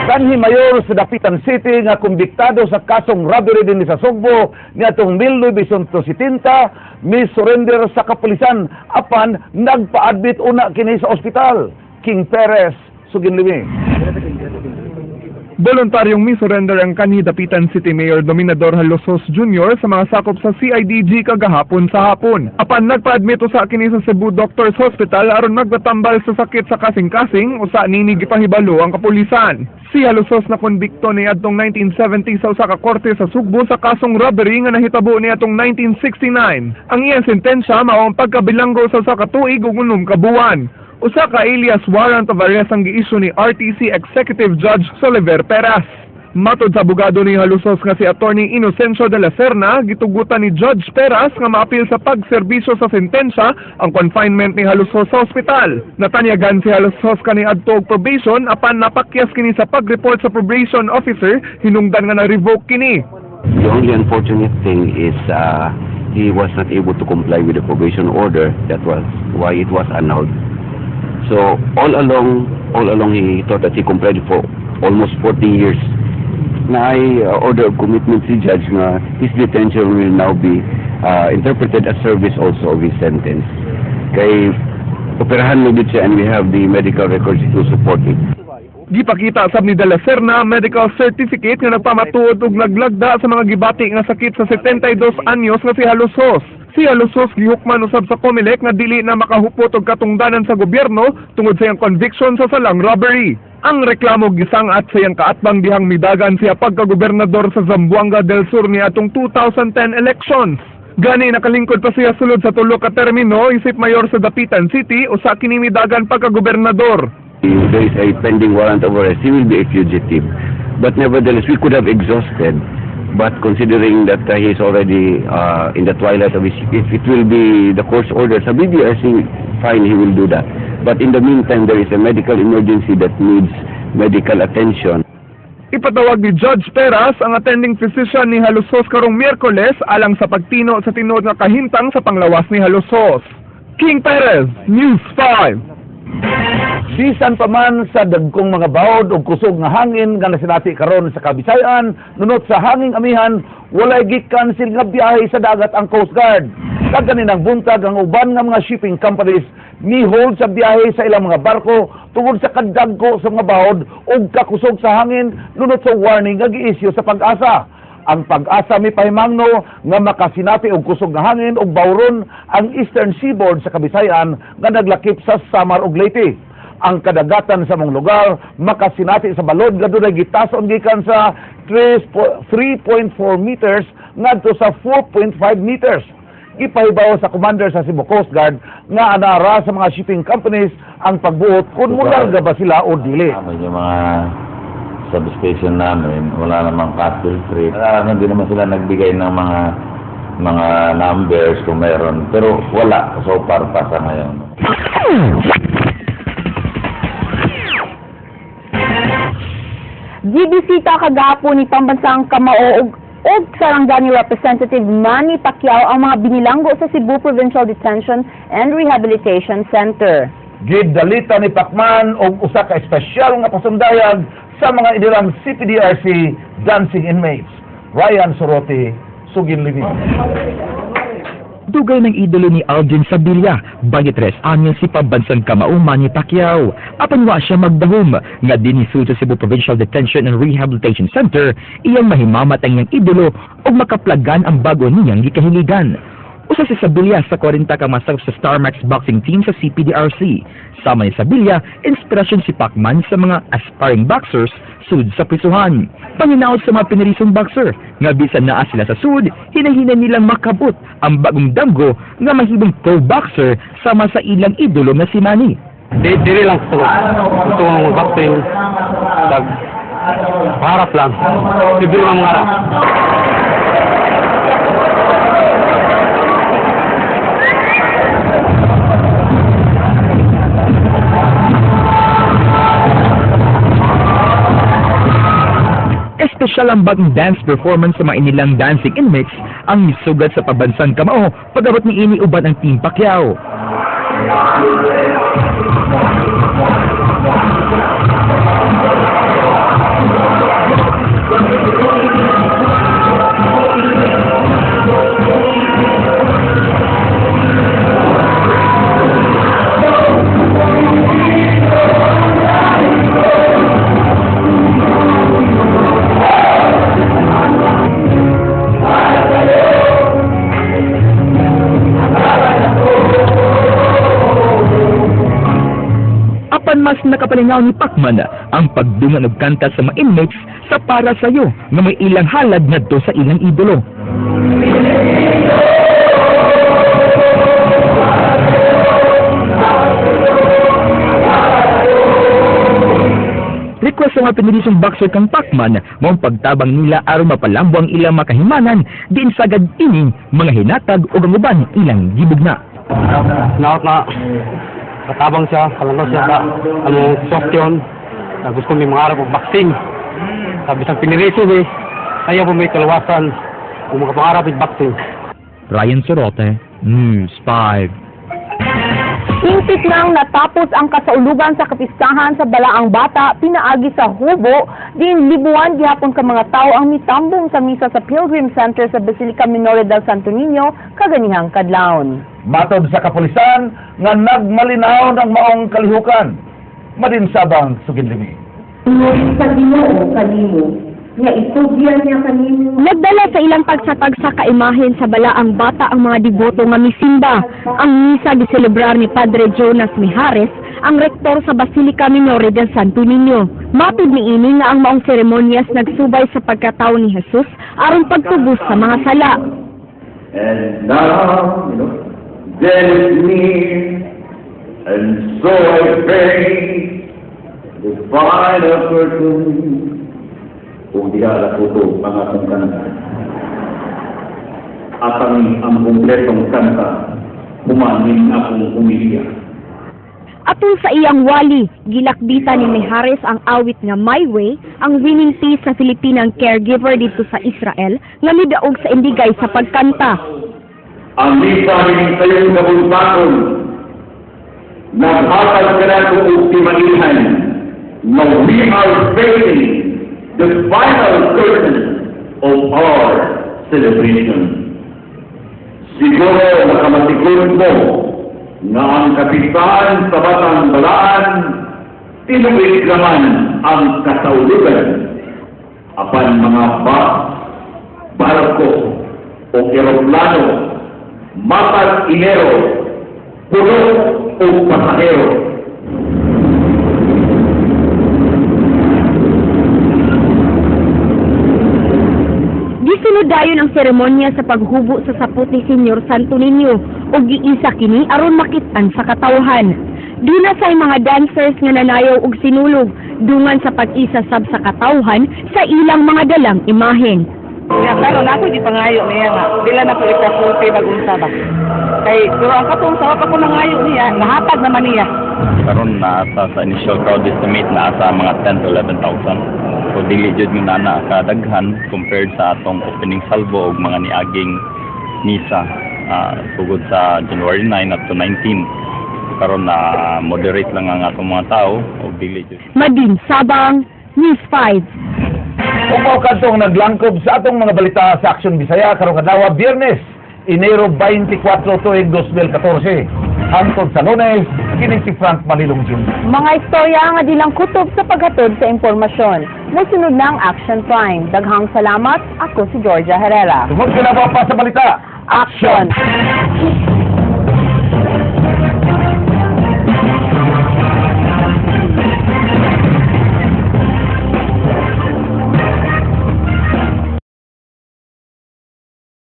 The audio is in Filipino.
Kanhi mayor sa Dapitan City nga kumbiktado sa kasong robbery din sa Sugbo niadtong 1970 mi-surrender sa kapulisan apan nagpa-admit una kini sa ospital. King Perez, Suginliwing. Voluntaryong mi-surrender ang kanhi Dapitan City Mayor Dominador Halosos Jr. sa mga sakop sa CIDG kagahapon sa hapon. Apan nagpa-admito sa kini sa Cebu Doctors Hospital aron magtatambal sa sakit sa kasing-kasing usa nini gipahibalo ang kapulisan. Si Halosos na konbikto ni adtong 1970 sa usa ka korte sa Sugbo sa kasong robbery nga nahitabo ni atong 1969. Ang iyang sentensya mao ang pagkabilanggo sa usa ka tuig ug 6 ka buwan. Usa ka alias warrant of arrest ang gi-issue ni RTC Executive Judge Soliver Peras. Matod sa abogado ni Halosos nga si Attorney Inocencio de la Serna, gitugutan ni Judge Peras nga maapil sa pagserbisyo sa sentensya ang confinement ni Halosos sa ospital. Natanyagan si Halosos kaniadto og probation apan napakyas kini sa pag-report sa probation officer hinungdan nga na-revoke kini. The only unfortunate thing is he was not able to comply with the probation order. That was why it was annulled. So all along he thought that he complied for almost 40 years. Na ay order of commitment si judge nga his detention will now be interpreted as service also of his sentence. Kay operahan mo siya and we have the medical records to support it. Gipakita sab ni De La Serna medical certificate nga nagpamatuod og naglagda sa mga gibati nga sakit sa 72 anyos nga si Halosos. Si Halosos gihukman usab sa COMELEC nga dili na makahupot og katungdanan sa gobyerno tungod sa iyang conviction sa salang robbery. Ang reklamo gisangat sa iyang kaatbang dihang midagan siya pagkagobernador sa Zamboanga del Sur niadtong 2010 elections. Gani nakalingkod pa siya sulod sa tulo ka termino isip mayor sa Dapitan City usa kini midagan pagkagobernador. There is a pending warrant of arrest. He will be a fugitive. But nevertheless, we could have exhausted. But considering that he is already in the twilight of his, if it will be the court's order, sa BBRC, fine, he will do that. But in the meantime, there is a medical emergency that needs medical attention. Ipatawag ni Judge Peras ang attending physician ni Halosos karong Miyerkules alang sa pagtino sa tinuod nga kahintang sa panglawas ni Halosos. King Perez, News 5. Bisan pa man sa dagkong mga bawod o kusog nga hangin nga nasinati karon sa Kabisayan, nunot sa hanging amihan, walay gi-cancel nga biyahe sa dagat ang Coast Guard. Kaganinang buntag ang uban nga mga shipping companies ni hold sa biyahe sa ilang mga barko tungod sa kadagko sa mga bawod o kakusog sa hangin nunot sa warning nga gi-issue sa Pag-asa. Ang Pag-asa may pahimangno nga makasinati og kusog nga hangin og bawron ang Eastern Seaboard sa Kabisayan nga naglakip sa Samar ug Leyte. Ang kadagatan sa mga lugar makasinati sa balod nga dunay gitason gikan sa 3.4 meters ngadto sa 4.5 meters. Gipahibaw sa commander sa Cebu Coast Guard nga anara sa mga shipping companies ang pagbuot kung mula ba sila o dili. Yung mga substation namin, wala namang cut-fill trip. Hindi naman sila nagbigay ng mga numbers kung meron. Pero wala so far pa sa ngayon. Gibisita kagahapon ni Pambansang Kamao og Sarangani Representative Manny Pacquiao ang mga binilanggo sa Cebu Provincial Detention and Rehabilitation Center. Gidalita ni Pacman og usa ka espesyal nga pasundayag sa mga inilang CPDRC dancing inmates. Ryan Sorote, Suginliwing. Dugay ng idolo ni Aldrin Sabilla, 23 anyos si Pambansang Kamao Manny Pacquiao. Apan wa siya magdahom nga dinisul sa Cebu Provincial Detention and Rehabilitation Center, iyang mahimamat ang iyang idolo ug makaplagan ang bago niyang gikahiligan. Usa si Sabilla sa 40 ka masakop sa Starmax boxing team sa CPDRC. Sama ni Sabilla, inspirasyon si Pacman sa mga aspiring boxers sud sa prisuhan. Panginaot sa mga pinirisong boxer, nga bisan naa sila sa sud, hinahinay nilang makabot ang bagong damgo nga mahibong pro boxer sama sa ilang idolo na si Manny. Dili lang ito ang boxing, harap lang, bibili mga harap. Espesyal ang bagong dance performance sa mga inilang dancing inmates ang misugad sa Pambansang Kamao pag-abot ni ini uban ang Team Pacquiao. gipalingaw ni Pacman ang pagdungan og kanta sa mga inmates sa Para Sayo nga may ilang halad ngadto sa ilang idolo. Request nga pinilisong boxer kang Pacman mao pagtabang nila aron mapalambo ang ilang makahimanan diin sagad ining mga hinatag ug ang uban ilang gibugna. Naot na katabang siya, kalangos siya ka, softyon, gusto may mangarap o boxing. Sabi sa piniriso ayaw po may kalawasan kung makapangarap ng boxing. Ryan Sorote, News 5. Hingpit nang natapos ang kasaulugan sa kapistahan sa Balaang Bata, pinaagi sa Hubo, din libuan gihapon ka mga tao ang mitambong sa misa sa Pilgrim Center sa Basilica Minore del Santo Niño, kaganihang kadlawon. Matod sa kapulisan nga nagmalinaw ng maong kalihukan. Madinsabang sugidlimi. Sa Ginoo kanimo, nga itugyan niya kanimo. Nagdala sa ilang pagsatag sa kaimahen sa Balaang Bata ang mga deboto nga misimba. Ang misa giselebrar ni Padre Jonas Mijares, ang rektor sa Basilica Minore del Santo Niño. Matod niini nga ang maong seremonyas nagsubay sa pagkatao ni Jesus aron pagtubos sa mga sala. And now, death is near, and so I pray, the final curtain, kung di ka po ito, mga kong kanta. At ang kumpletong kanta, humanin akong umiiyak. Atol sa iyang wali, gilakbita ni Mijares ang awit nga My Way, ang winning piece sa Filipinang caregiver dito sa Israel, nga midaog sa indigay sa pagkanta. Ang misa rin sa iyong kabuntakon, naghatag ka na kung uptimalihan, na we are facing the final curtain of our celebration. Siguro nakamatigon mo na ang kapitan sa Batang Balaan tinuwid naman ang kasaulugan apan mga barko o eroplano, matag inero, puno o pasahero. Gisunod dayon ang seremonya sa paghubo sa sapot ni Senyor Santo Niño o giisa kini aron makit-an sa katawhan. Duna say mga dancers nga nanayaw og sinulog dungan sa pag-isa sab sa katawhan sa ilang mga dalang imahen. Ya, pero ako di pangayo niya nga. Dila na po ikasulti bagunsa ba. Kay pero ang katong sa ako nangayo niya, nahatag naman niya. Karon na sa initial crowd estimate na sa mga 10 to 11,000. So dili jud mi na kadaghan compared sa atong opening salvo og mga niaging misa sugod sa January 9 up to 19. Karon na moderate lang ang atong mga tao og dili jud. Madin Sabang, News 5. Upaw kadtong naglangkob sa atong mga balita sa Aksyon Bisaya karong adlaw Biyernes, Enero 24 tuig 2014. Hangtod sa Lunes, kini si Frank Malilong Jr. Mga istorya nga dilang kutob sa paghatod sa impormasyon. Musunod na ang Action Prime. Daghang salamat. Ako si Georgia Herrera. Tungod ka na pa sa balita. Action!